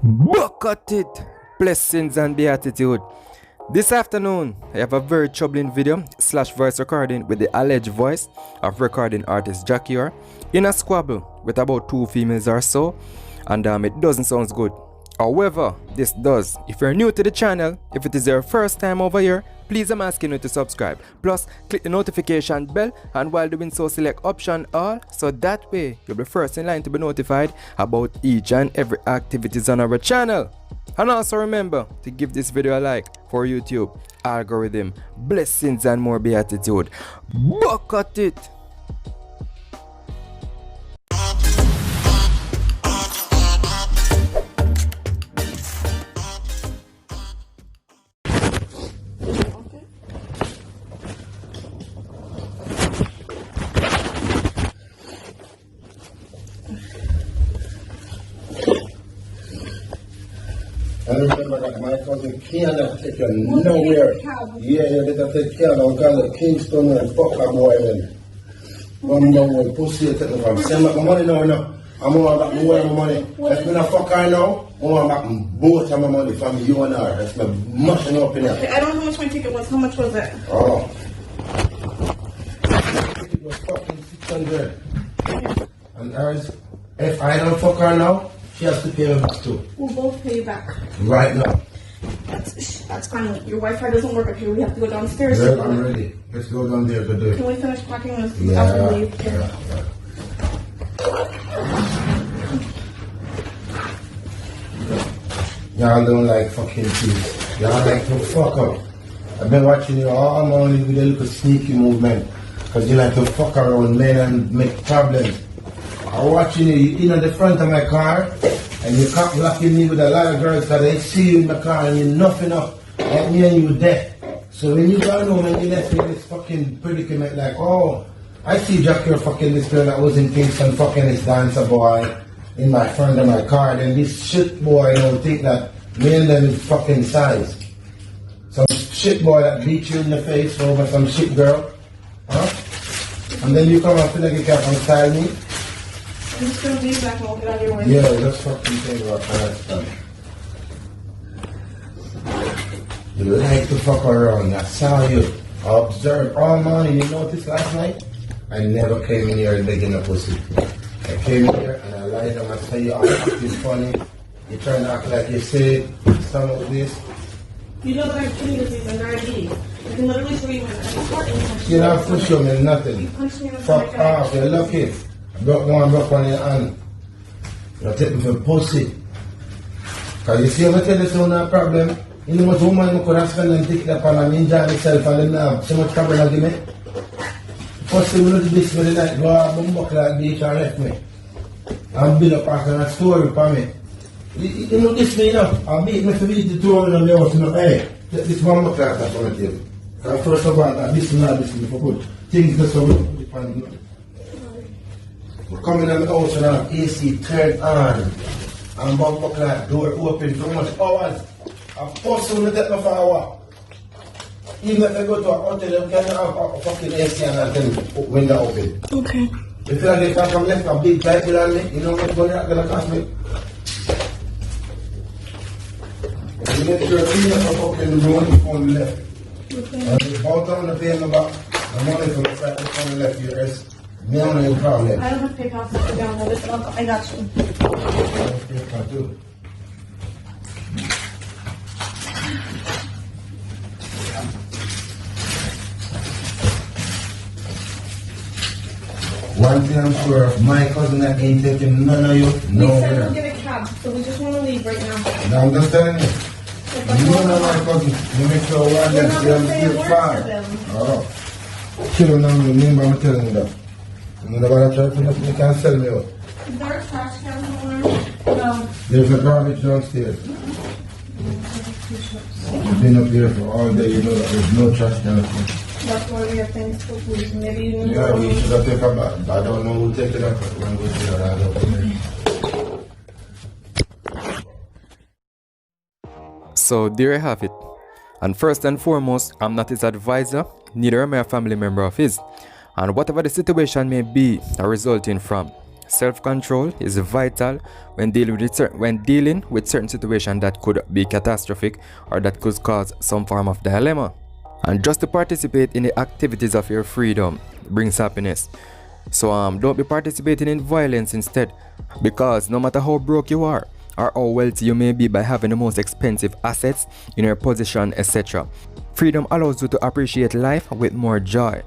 Buck at it! Blessings and beatitude. This afternoon, I have a very troubling video / voice recording with the alleged voice of recording artist Xxxxxxx in a squabble with about 2 females or so, and it doesn't sound good. However, this does. If you're new to the channel, if it is your first time over here, please I'm asking you to subscribe. Plus, click the notification bell, and while doing so, select option all, so that way you'll be first in line to be notified about each and every activities on our channel. And also remember to give this video a like for YouTube algorithm. Blessings and more beatitude. Buck at it! I remember that my cousin can't take you nowhere. Yeah, you better take care of them because of Kingston and fuck a boy then. One more pussy you take me from. Send back my money now, no. I'm going back more of my money. If me not fuck her now, I'm going back both of my money from you and her. That's me mushing up in here. Okay, I don't know how much my ticket was. How much was it? Oh. It was fucking 600. And hers, if I don't fuck her now, she has to pay me back too. We'll both pay you back. Right now. That's fine. Your Wi-Fi doesn't work up here. We have to go downstairs. Well, I'm ready. Let's go down there to do it. Can we finish packing this Yeah, after we leave? yeah. Y'all don't like fucking things. Y'all like to fuck up. I've been watching you all morning with a little sneaky movement. Because you like to fuck around men and make problems. I'm watching you in the front of my car and you can't blocking me with a lot of girls because they see you in the car and you're nothing up. Like me and you dead. So when you go home and you left me in this fucking predicament like, oh, I see Jack here fucking this girl that was in Kingston fucking this dancer boy in my front of my car, then this shit boy, you know, think that me and them is fucking size. Some shit boy that beat you in the face over some shit girl. Huh? And then you come and feel like you can't style me. I'm just going to leave back and we'll get out of your way. Yeah, just fucking think about that stuff. You like to fuck around. I saw you. I observed all morning. You noticed last night? I never came in here begging a pussy. I came in here and I lied and I said you all acting funny. You trying to act like you said some of this. You know that I have kidney disease and diabetes. I can literally show you my heart and You don't have to show me nothing. You punched me in the Fuck stomach. off. You're lucky. Broke one in your hand. You take me for pussy. Because you see, I'm going to tell you so no problem. You know what woman I could have spent and take it upon and enjoy myself and then have so much problem to give me? First thing we do this for the night, go out and buckle like beach and left me. And build up a story for me. You know this me, you know? I beat me for beat the 2 of the house, you know, hey, take this one buckle like that for me, too. And first of all, this me for good. Things just so we put it on the we come in the house and have AC turned on. And bumper clock door open for much hours. A person will take me for a walk. Even if I go to a hotel, you can have a fucking AC and then window open. Okay. If you like they come from left a big Bible on me, you know what's going to cost me? You make sure you clean up a fucking room on the left. Okay. And you bow down the pay me back. The money for the side on the left here is me on your problem. I don't have PayPal, so I download this. I got you. I do. One thing I'm sure of, my cousin that ain't taking none of you We said nowhere. we'll get a cab, so we just want to leave right now. Now I'm just telling you, If that's none all of my cousins, you make sure one of We're them not see going them to say a still word far. to them. Oh. Kill them now, remember I'm telling you that. I'm not going to try to finish, you can't sell me out. Is there a trash can somewhere? No. There's a garbage downstairs. I've been up here for all day, you know that there's no trash downstairs. That's why we have things to leave. Maybe you need Yeah, we to should have taken a bath. I don't know who'll take it up, but when we see that, I don't. So there you have it. And first and foremost, I'm not his advisor, neither am I a family member of his. And whatever the situation may be resulting from, self-control is vital when dealing with certain situations that could be catastrophic or that could cause some form of dilemma. And just to participate in the activities of your freedom brings happiness. So don't be participating in violence instead, because no matter how broke you are or how wealthy you may be by having the most expensive assets in your possession, etc., freedom allows you to appreciate life with more joy,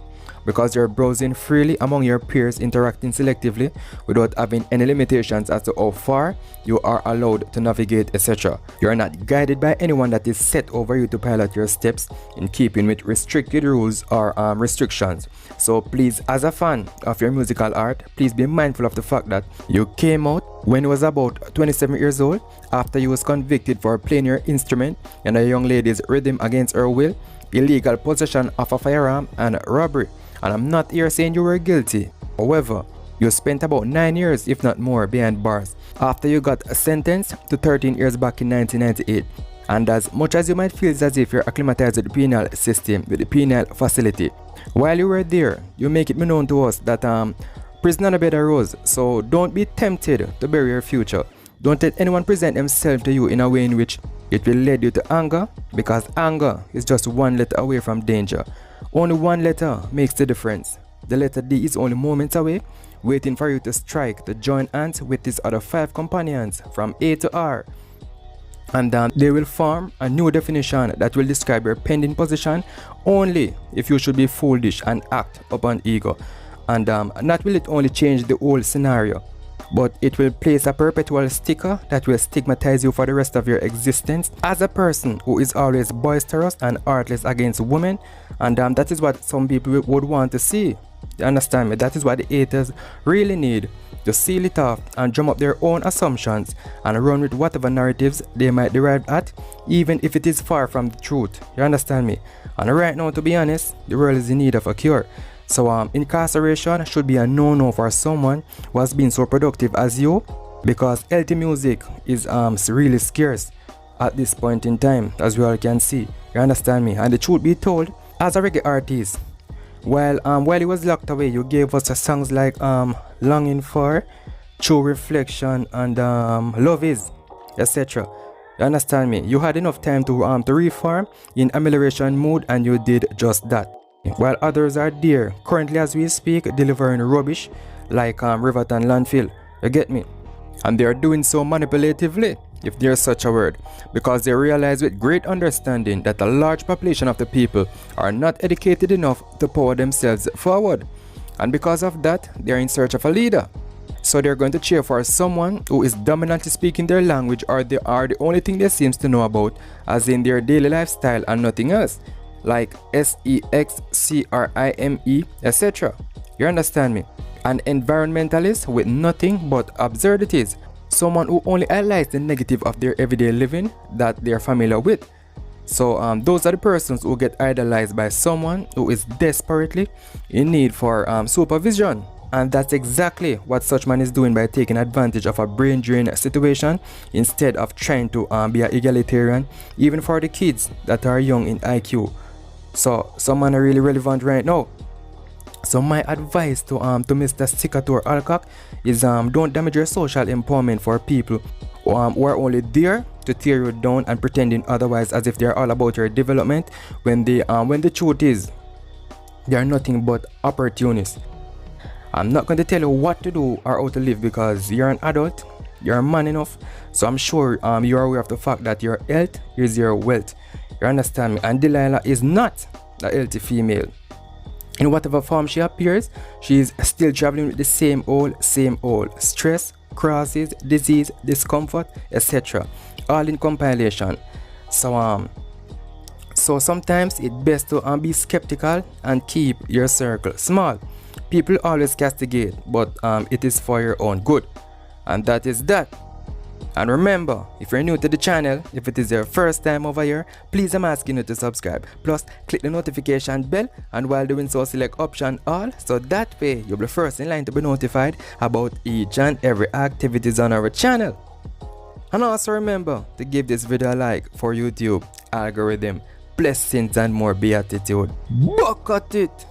because you're browsing freely among your peers, interacting selectively without having any limitations as to how far you are allowed to navigate, etc. You are not guided by anyone that is set over you to pilot your steps in keeping with restricted rules or restrictions. So please, as a fan of your musical art, please be mindful of the fact that you came out when you was about 27 years old after you was convicted for playing your instrument and a young lady's rhythm against her will, illegal possession of a firearm, and robbery. And I'm not here saying you were guilty. However, you spent about 9 years, if not more, behind bars after you got sentenced to 13 years back in 1998. And as much as you might feel as if you're acclimatized with the penal system, with the penal facility, while you were there, you make it known to us that prison and a bed arose. So don't be tempted to bury your future. Don't let anyone present themselves to you in a way in which it will lead you to anger, because anger is just one letter away from danger. Only one letter makes the difference. The letter D is only moments away, waiting for you to strike, to join hands with his other 5 companions from A to R. And they will form a new definition that will describe your pending position only if you should be foolish and act upon ego. And not will it only change the whole scenario, but it will place a perpetual sticker that will stigmatize you for the rest of your existence as a person who is always boisterous and heartless against women. And that is what some people would want to see. You understand me? That is what the haters really need, to seal it off and drum up their own assumptions and run with whatever narratives they might derive at, even if it is far from the truth. You understand me? And right now, to be honest, the world is in need of a cure. So incarceration should be a no-no for someone who has been so productive as you, because healthy music is really scarce at this point in time, as we all can see. You understand me? And the truth be told, as a reggae artist, while he was locked away, you gave us songs like Longing For, True Reflection, and Love Is, etc. You understand me? You had enough time to reform in amelioration mood, and you did just that. While others are there, currently as we speak, delivering rubbish like Riverton Landfill. You get me? And they are doing so manipulatively, if there's such a word, because they realize with great understanding that a large population of the people are not educated enough to power themselves forward. And because of that, they are in search of a leader. So they're going to cheer for someone who is dominantly speaking their language, or they are the only thing they seem to know about, as in their daily lifestyle and nothing else, like Xxxxxx, etc. You understand me? An environmentalist with nothing but absurdities. Someone who only highlights the negative of their everyday living that they are familiar with. So those are the persons who get idolized by someone who is desperately in need for supervision. And that's exactly what such man is doing by taking advantage of a brain drain situation instead of trying to be an egalitarian, even for the kids that are young in IQ. So some man are really relevant right now. So my advice to Mr. Sikator Alcock is don't damage your social empowerment for people who are only there to tear you down and pretending otherwise, as if they're all about your development, when the truth is they are nothing but opportunists. I'm not going to tell you what to do or how to live, because you're an adult, you're a man enough, so I'm sure you are aware of the fact that your health is your wealth. You understand me? And Delilah is not a healthy female. In whatever form she appears, she is still traveling with the same old stress, crosses, disease, discomfort, etc. all in compilation. So sometimes it's best to be skeptical and keep your circle small. People always castigate, but it is for your own good, and that is that. And remember, if you're new to the channel, if it is your first time over here, please I'm asking you to subscribe. Plus, click the notification bell, and while doing so, select option all, so that way you'll be first in line to be notified about each and every activities on our channel. And also remember to give this video a like for YouTube algorithm. Blessings and more beatitude. Buck at it!